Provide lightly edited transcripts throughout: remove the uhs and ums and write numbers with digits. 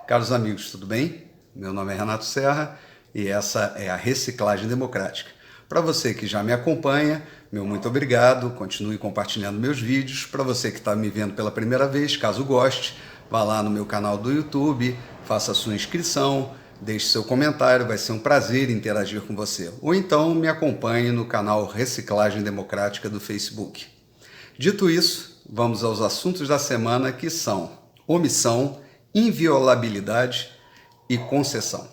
Caros amigos, tudo bem? Meu nome é Renato Serra e essa é a Reciclagem Democrática. Para você que já me acompanha, meu muito obrigado, continue compartilhando meus vídeos. Para você que está me vendo pela primeira vez, caso goste, vá lá no meu canal do YouTube, faça a sua inscrição, deixe seu comentário, vai ser um prazer interagir com você. Ou então me acompanhe no canal Reciclagem Democrática do Facebook. Dito isso, vamos aos assuntos da semana, que são omissão, inviolabilidade e concessão.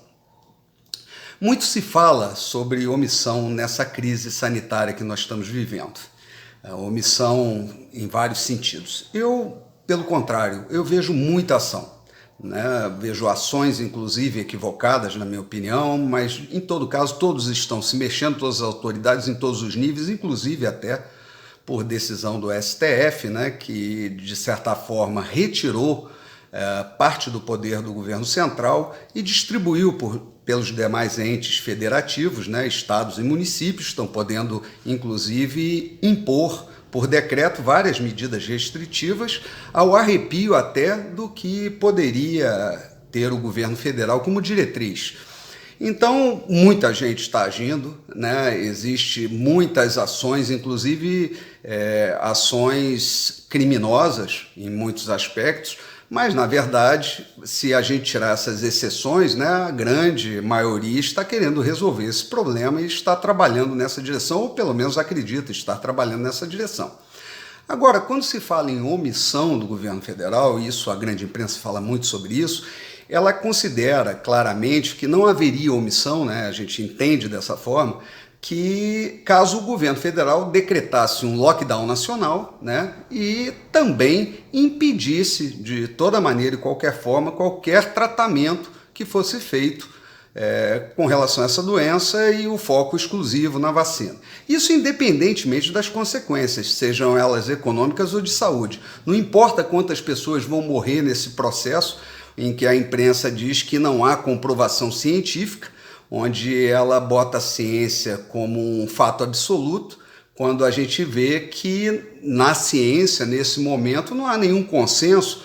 Muito se fala sobre omissão nessa crise sanitária que nós estamos vivendo. Omissão em vários sentidos. Eu, pelo contrário, eu vejo muita ação. Vejo ações, inclusive, equivocadas, na minha opinião, mas, em todo caso, todos estão se mexendo, todas as autoridades em todos os níveis, inclusive até por decisão do STF, que, de certa forma, retirou parte do poder do governo central e distribuiu pelos demais entes federativos, estados e municípios, estão podendo, inclusive, impor por decreto várias medidas restritivas, ao arrepio até do que poderia ter o governo federal como diretriz. Então, muita gente está agindo, existe muitas ações, inclusive ações criminosas em muitos aspectos, mas, na verdade, se a gente tirar essas exceções, a grande maioria está querendo resolver esse problema e está trabalhando nessa direção, ou pelo menos acredita estar trabalhando nessa direção. Agora, quando se fala em omissão do governo federal, e isso a grande imprensa fala muito sobre isso, ela considera claramente que não haveria omissão, a gente entende dessa forma, que caso o governo federal decretasse um lockdown nacional, e também impedisse de toda maneira e qualquer forma qualquer tratamento que fosse feito com relação a essa doença e o foco exclusivo na vacina. Isso independentemente das consequências, sejam elas econômicas ou de saúde. Não importa quantas pessoas vão morrer nesse processo em que a imprensa diz que não há comprovação científica, onde ela bota a ciência como um fato absoluto, quando a gente vê que na ciência, nesse momento, não há nenhum consenso.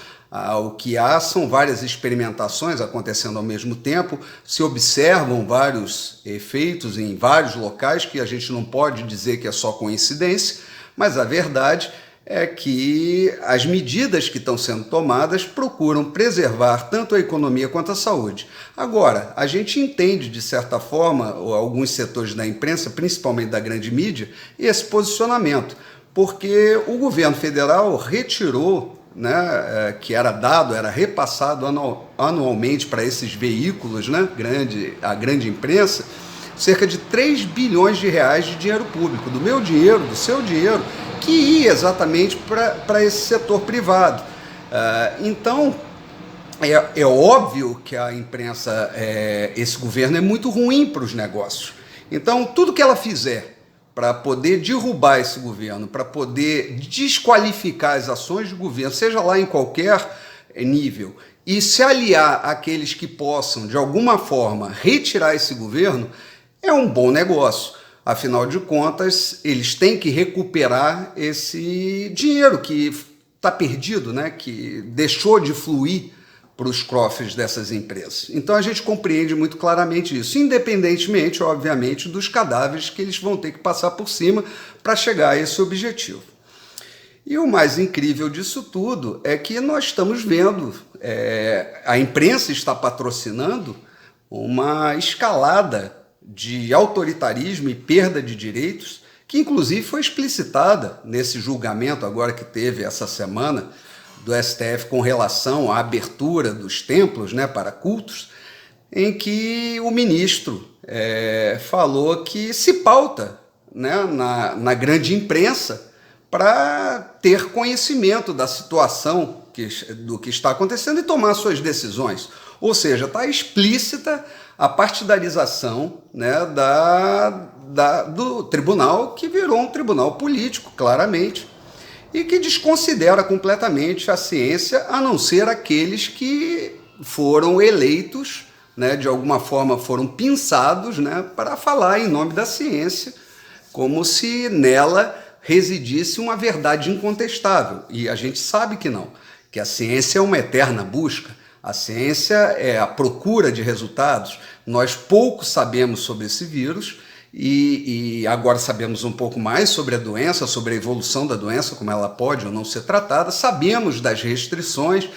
O que há são várias experimentações acontecendo ao mesmo tempo, se observam vários efeitos em vários locais, que a gente não pode dizer que é só coincidência, mas a verdade é que as medidas que estão sendo tomadas procuram preservar tanto a economia quanto a saúde. Agora, a gente entende, de certa forma, alguns setores da imprensa, principalmente da grande mídia, esse posicionamento, porque o governo federal retirou, que era dado, era repassado anualmente para esses veículos, a grande imprensa, cerca de 3 bilhões de reais de dinheiro público, do meu dinheiro, do seu dinheiro, que ia exatamente para esse setor privado. Então, é óbvio que a imprensa, esse governo é muito ruim para os negócios. Então, tudo que ela fizer para poder derrubar esse governo, para poder desqualificar as ações do governo, seja lá em qualquer nível, e se aliar àqueles que possam, de alguma forma, retirar esse governo, é um bom negócio. Afinal de contas, eles têm que recuperar esse dinheiro que está perdido, que deixou de fluir para os cofres dessas empresas. Então a gente compreende muito claramente isso, independentemente, obviamente, dos cadáveres que eles vão ter que passar por cima para chegar a esse objetivo. E o mais incrível disso tudo é que nós estamos vendo, a imprensa está patrocinando uma escalada de autoritarismo e perda de direitos, que inclusive foi explicitada nesse julgamento agora que teve essa semana do STF com relação à abertura dos templos para cultos, em que o ministro falou que se pauta na grande imprensa para ter conhecimento da situação do que está acontecendo e tomar suas decisões. Ou seja, está explícita a partidarização do tribunal, que virou um tribunal político, claramente, e que desconsidera completamente a ciência, a não ser aqueles que foram eleitos, de alguma forma foram pinçados para falar em nome da ciência, como se nela residisse uma verdade incontestável. E a gente sabe que não, que a ciência é uma eterna busca. A ciência é a procura de resultados. Nós pouco sabemos sobre esse vírus e agora sabemos um pouco mais sobre a doença, sobre a evolução da doença, como ela pode ou não ser tratada. Sabemos das restrições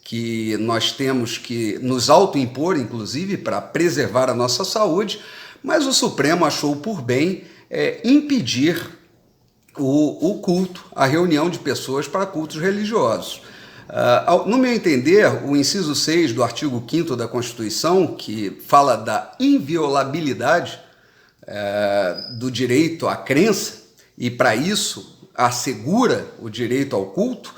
que nós temos que nos autoimpor, inclusive, para preservar a nossa saúde, mas o Supremo achou por bem impedir o culto, a reunião de pessoas para cultos religiosos. No meu entender, o inciso 6 do artigo 5º da Constituição, que fala da inviolabilidade do direito à crença, e para isso assegura o direito ao culto,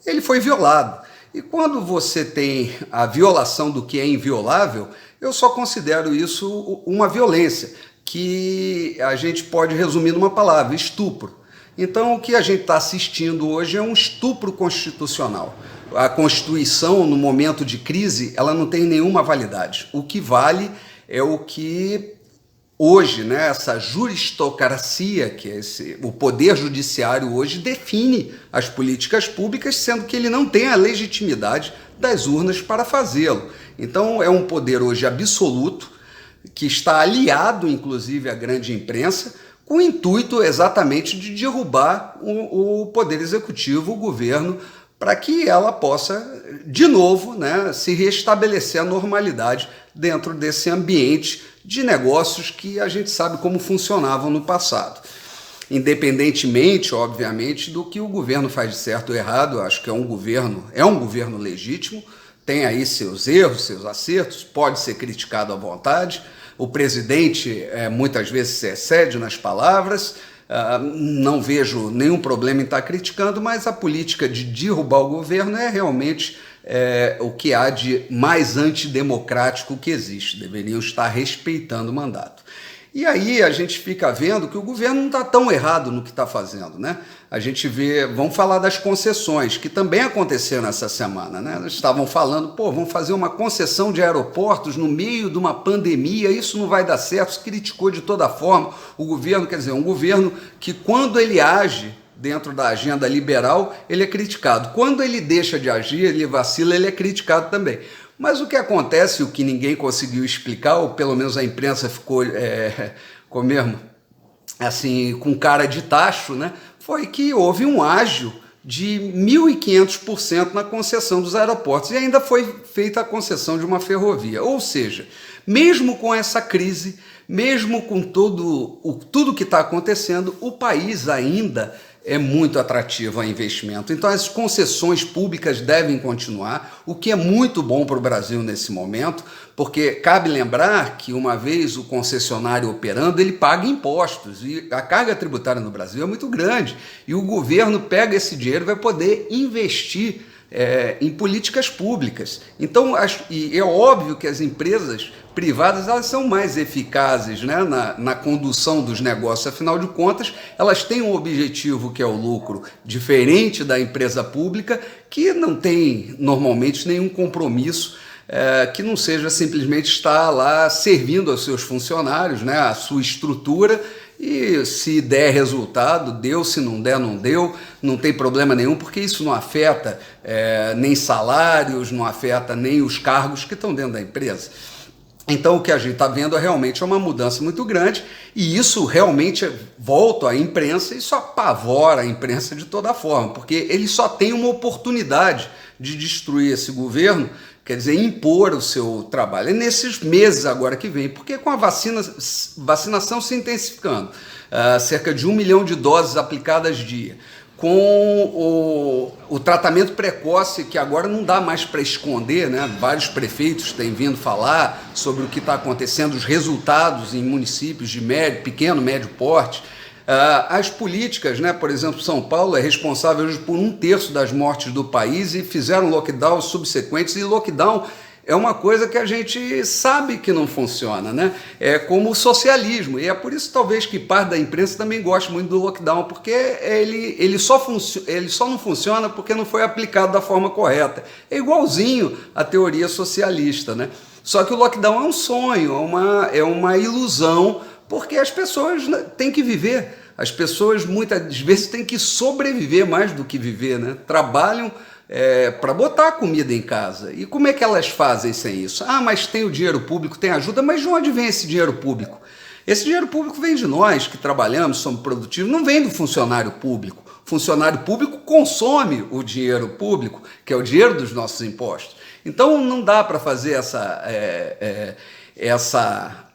ele foi violado. E quando você tem a violação do que é inviolável, eu só considero isso uma violência, que a gente pode resumir numa palavra: estupro. Então, o que a gente está assistindo hoje é um estupro constitucional. A Constituição, no momento de crise, ela não tem nenhuma validade. O que vale é o que hoje, né, essa juristocracia, que é o poder judiciário hoje, define as políticas públicas, sendo que ele não tem a legitimidade das urnas para fazê-lo. Então, é um poder hoje absoluto, que está aliado, inclusive, à grande imprensa, com o intuito exatamente de derrubar o poder executivo, o governo, para que ela possa, de novo, né, se restabelecer a normalidade dentro desse ambiente de negócios que a gente sabe como funcionavam no passado. Independentemente, obviamente, do que o governo faz de certo ou errado, eu acho que é um governo legítimo, tem aí seus erros, seus acertos, pode ser criticado à vontade. O presidente muitas vezes se excede nas palavras, não vejo nenhum problema em estar criticando, mas a política de derrubar o governo é realmente o que há de mais antidemocrático que existe. Deveriam estar respeitando o mandato. E aí a gente fica vendo que o governo não está tão errado no que está fazendo, né? A gente vê, vamos falar das concessões, que também aconteceram essa semana, né? Eles estavam falando, vamos fazer uma concessão de aeroportos no meio de uma pandemia, isso não vai dar certo, se criticou de toda forma o governo, quer dizer, um governo que quando ele age dentro da agenda liberal, ele é criticado. Quando ele deixa de agir, ele vacila, ele é criticado também. Mas o que acontece, o que ninguém conseguiu explicar, ou pelo menos a imprensa ficou mesmo, assim, com cara de tacho, né, foi que houve um ágio de 1.500% na concessão dos aeroportos e ainda foi feita a concessão de uma ferrovia. Ou seja, mesmo com essa crise, mesmo com tudo que está acontecendo, o país ainda é muito atrativo a investimento. Então as concessões públicas devem continuar, o que é muito bom para o Brasil nesse momento, porque cabe lembrar que uma vez o concessionário operando, ele paga impostos e a carga tributária no Brasil é muito grande e o governo pega esse dinheiro e vai poder investir em políticas públicas. Então, e é óbvio que as empresas privadas elas são mais eficazes, né, na condução dos negócios, afinal de contas, elas têm um objetivo que é o lucro, diferente da empresa pública, que não tem normalmente nenhum compromisso que não seja simplesmente estar lá servindo aos seus funcionários, né, a sua estrutura. E se der resultado, deu, se não der, não deu, não tem problema nenhum, porque isso não afeta nem salários, não afeta nem os cargos que estão dentro da empresa. Então o que a gente está vendo realmente é uma mudança muito grande e isso realmente volta à imprensa e isso apavora a imprensa de toda forma, porque ele só tem uma oportunidade de destruir esse governo, quer dizer, impor o seu trabalho. É nesses meses agora que vem, porque com a vacinação se intensificando, cerca de 1 milhão de doses aplicadas dia, com o tratamento precoce, que agora não dá mais para esconder, né? Vários prefeitos têm vindo falar sobre o que está acontecendo, os resultados em municípios de pequeno, médio porte. As políticas, né? Por exemplo, São Paulo é responsável hoje por 1/3 das mortes do país e fizeram lockdowns subsequentes, e lockdown é uma coisa que a gente sabe que não funciona, né? É como o socialismo, e é por isso talvez que parte da imprensa também goste muito do lockdown, porque ele só não funciona porque não foi aplicado da forma correta. É igualzinho à teoria socialista, né? Só que o lockdown é um sonho, é uma ilusão, porque as pessoas têm que viver. As pessoas muitas vezes têm que sobreviver mais do que viver, né? Trabalham para botar comida em casa. E como é que elas fazem sem isso? Ah, mas tem o dinheiro público, tem ajuda, mas de onde vem esse dinheiro público? Esse dinheiro público vem de nós que trabalhamos, somos produtivos, não vem do funcionário público. O funcionário público consome o dinheiro público, que é o dinheiro dos nossos impostos. Então não dá para fazer essa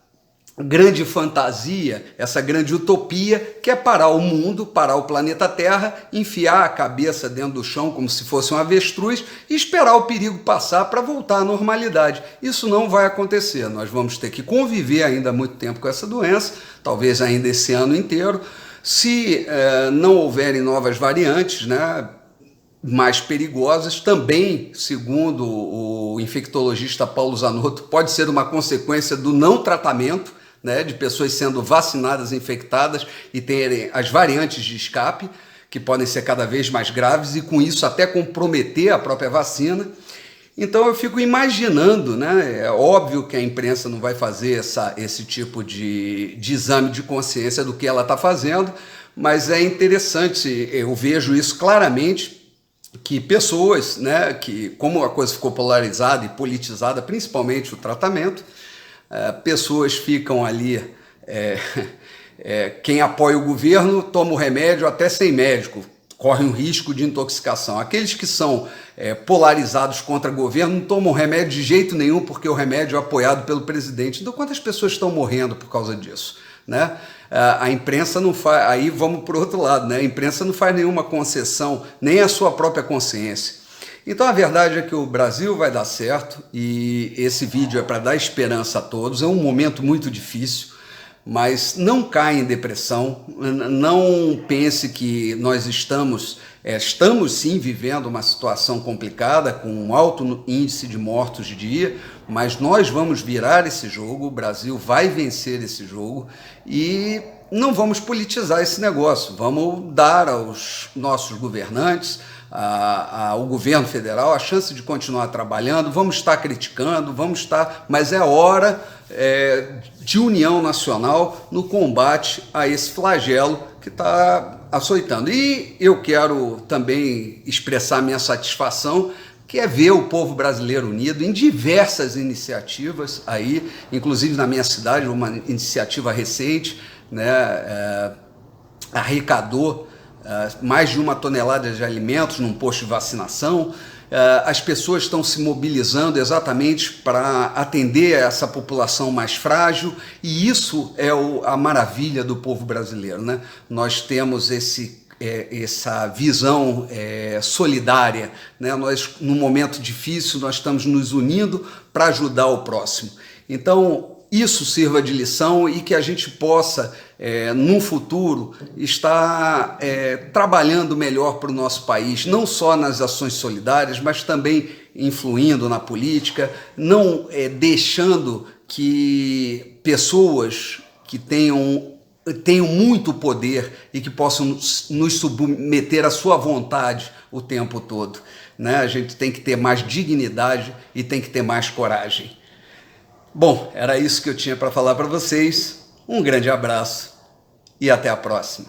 grande fantasia, essa grande utopia, que é parar o mundo, parar o planeta Terra, enfiar a cabeça dentro do chão como se fosse um avestruz e esperar o perigo passar para voltar à normalidade. Isso não vai acontecer. Nós vamos ter que conviver ainda há muito tempo com essa doença, talvez ainda esse ano inteiro. Se não houverem novas variantes, né, mais perigosas, também, segundo o infectologista Paulo Zanotto, pode ser uma consequência do não tratamento, né, de pessoas sendo vacinadas, infectadas e terem as variantes de escape, que podem ser cada vez mais graves e com isso até comprometer a própria vacina. Então eu fico imaginando, né, é óbvio que a imprensa não vai fazer esse tipo de exame de consciência do que ela está fazendo, mas é interessante, eu vejo isso claramente, que pessoas, né, que como a coisa ficou polarizada e politizada, principalmente o tratamento, pessoas ficam ali, quem apoia o governo toma o remédio até sem médico, corre um risco de intoxicação. Aqueles que são polarizados contra o governo não tomam remédio de jeito nenhum porque o remédio é apoiado pelo presidente. Então quantas pessoas estão morrendo por causa disso, né? A imprensa não faz, aí vamos para o outro lado, né? A imprensa não faz nenhuma concessão, nem a sua própria consciência. Então a verdade é que o Brasil vai dar certo e esse vídeo é para dar esperança a todos. É um momento muito difícil, mas não caia em depressão, não pense que nós estamos sim vivendo uma situação complicada, com um alto índice de mortos dia, mas nós vamos virar esse jogo, o Brasil vai vencer esse jogo e não vamos politizar esse negócio, vamos dar aos nossos governantes, ao governo federal, a chance de continuar trabalhando, vamos estar criticando, mas é hora de união nacional no combate a esse flagelo que está açoitando. E eu quero também expressar minha satisfação, que é ver o povo brasileiro unido em diversas iniciativas aí, inclusive na minha cidade, uma iniciativa recente, né, arrecadou mais de 1 tonelada de alimentos num posto de vacinação. As pessoas estão se mobilizando exatamente para atender essa população mais frágil e isso é a maravilha do povo brasileiro, né? Nós temos essa visão solidária, né? Nós, num momento difícil, nós estamos nos unindo para ajudar o próximo. Então, isso sirva de lição e que a gente possa, no futuro, estar trabalhando melhor para o nosso país, não só nas ações solidárias, mas também influindo na política, não deixando que pessoas que tenham muito poder e que possam nos submeter à sua vontade o tempo todo, né? A gente tem que ter mais dignidade e tem que ter mais coragem. Bom, era isso que eu tinha para falar para vocês. Um grande abraço e até a próxima.